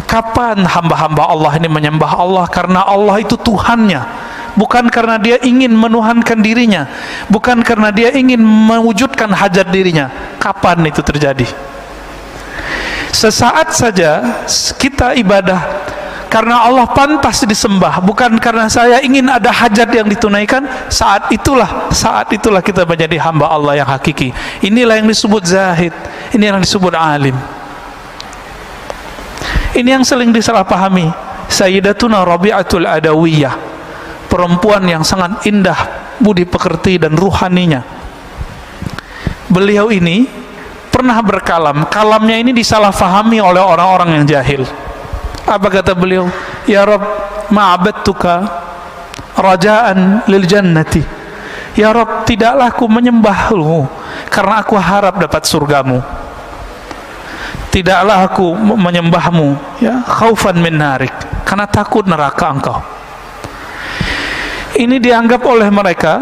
Kapan hamba-hamba Allah ini menyembah Allah karena Allah itu Tuhannya, bukan karena dia ingin menuhankan dirinya, bukan karena dia ingin mewujudkan hajat dirinya? Kapan itu terjadi? Sesaat saja kita ibadah karena Allah pantas disembah, bukan karena saya ingin ada hajat yang ditunaikan. Saat itulah kita menjadi hamba Allah yang hakiki. Inilah yang disebut zahid, ini yang disebut alim. Ini yang sering disalahpahami. Sayyidatuna Rabi'atul Adawiyah, perempuan yang sangat indah budi pekerti dan ruhaninya. Beliau ini pernah berkalam, kalamnya ini disalahfahami oleh orang-orang yang jahil. Apa kata beliau? Ya Rabb, ma'abadtuka raja'an lil jannati. Ya Rabb, tidaklah aku menyembahmu karena aku harap dapat surgamu. Tidaklah aku menyembahmu ya khaufan min narik, karena takut neraka engkau. Ini dianggap oleh mereka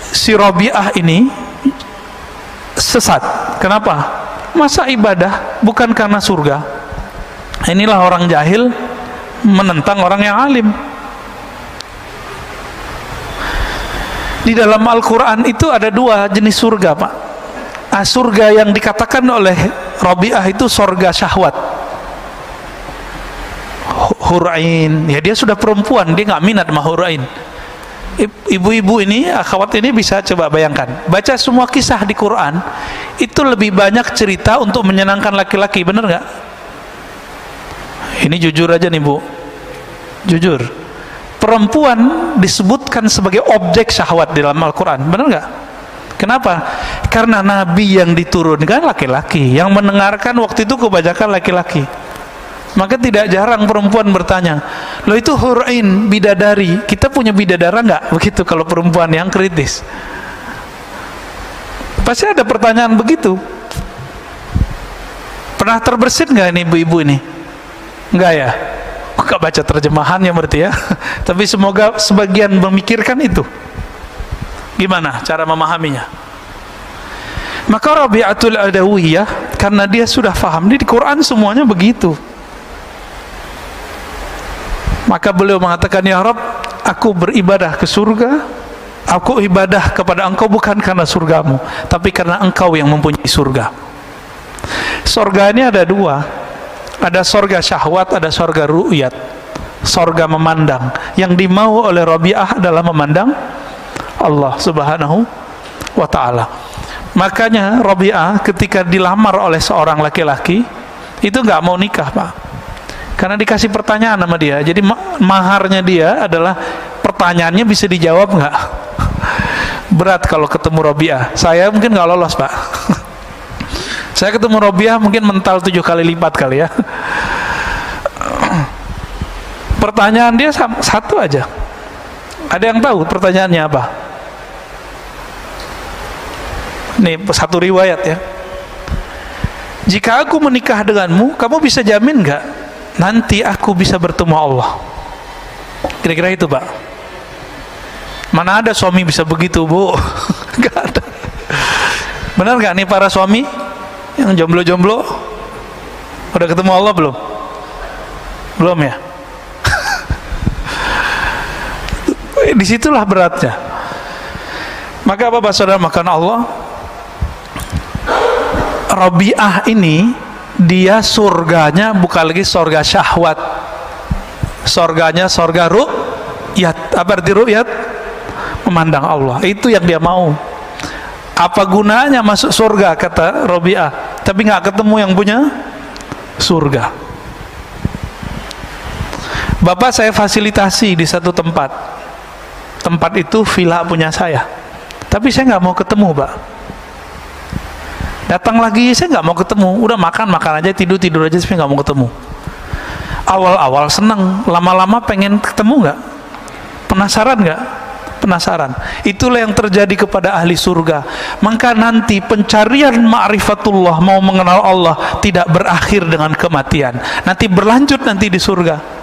si Rabi'ah ini sesat. Kenapa? Masa ibadah bukan karena surga? Inilah orang jahil menentang orang yang alim. Di dalam Al-Quran itu ada dua jenis surga, Pak. Surga yang dikatakan oleh Rabi'ah itu surga syahwat, hurain. Ya, dia sudah perempuan, dia nggak minat sama hurain. Ibu-ibu ini, akhwat ini bisa coba bayangkan, baca semua kisah di Quran, itu lebih banyak cerita untuk menyenangkan laki-laki, bener nggak? Ini jujur aja nih Bu, jujur. Perempuan disebutkan sebagai objek syahwat di dalam Al-Quran, bener nggak? Kenapa? Karena Nabi yang diturunkan laki-laki, yang mendengarkan waktu itu kebanyakan laki-laki. Maka tidak jarang perempuan bertanya, loh itu hurain, bidadari, kita punya bidadara nggak? Begitu kalau perempuan yang kritis. Pasti ada pertanyaan begitu. Pernah terbersit nggak ini ibu-ibu ini? Enggak ya? Nggak baca terjemahannya berarti ya. Tapi semoga sebagian memikirkan itu. Gimana cara memahaminya? Maka Rabi'atul Adawiyah, karena dia sudah faham, di Quran semuanya begitu. Maka beliau mengatakan, ya Rabb, aku beribadah ke surga, aku ibadah kepada engkau bukan karena surgamu, tapi karena engkau yang mempunyai surga. Surga ini ada dua, ada surga syahwat, ada surga ru'yat, surga memandang. Yang dimau oleh Rabi'ah adalah memandang Allah subhanahu wa ta'ala. Makanya Rabi'ah ketika dilamar oleh seorang laki-laki itu nggak mau nikah, Pak, karena dikasih pertanyaan sama dia. Jadi maharnya dia adalah pertanyaannya bisa dijawab nggak. Berat kalau ketemu Rabi'ah. Saya mungkin nggak lolos, Pak. Saya ketemu Rabi'ah mungkin mental 7 kali lipat kali ya. Pertanyaan dia satu aja. Ada yang tahu pertanyaannya apa? Nih satu riwayat ya. Jika aku menikah denganmu, kamu bisa jamin nggak nanti aku bisa bertemu Allah? Kira-kira itu, Pak. Mana ada suami bisa begitu, Bu? Nggak ada. Benar nggak nih para suami yang jomblo-jomblo? Udah ketemu Allah belum? Belum ya? Disitulah beratnya. Maka Bapak Saudara makan Allah, Rabi'ah ini dia surganya bukan lagi surga syahwat, surganya surga ru'yat. Apa arti ru'yat? Memandang Allah. Itu yang dia mau. Apa gunanya masuk surga, kata Rabi'ah, tapi nggak ketemu yang punya surga. Bapak saya fasilitasi di satu tempat itu villa punya saya, tapi saya nggak mau ketemu, Pak. Datang lagi saya nggak mau ketemu, udah makan aja, tidur aja, tapi nggak mau ketemu. Awal-awal senang, lama-lama pengen ketemu nggak? Penasaran nggak? Penasaran. Itulah yang terjadi kepada ahli surga. Maka nanti pencarian ma'rifatullah, mau mengenal Allah, tidak berakhir dengan kematian. Nanti berlanjut nanti di surga.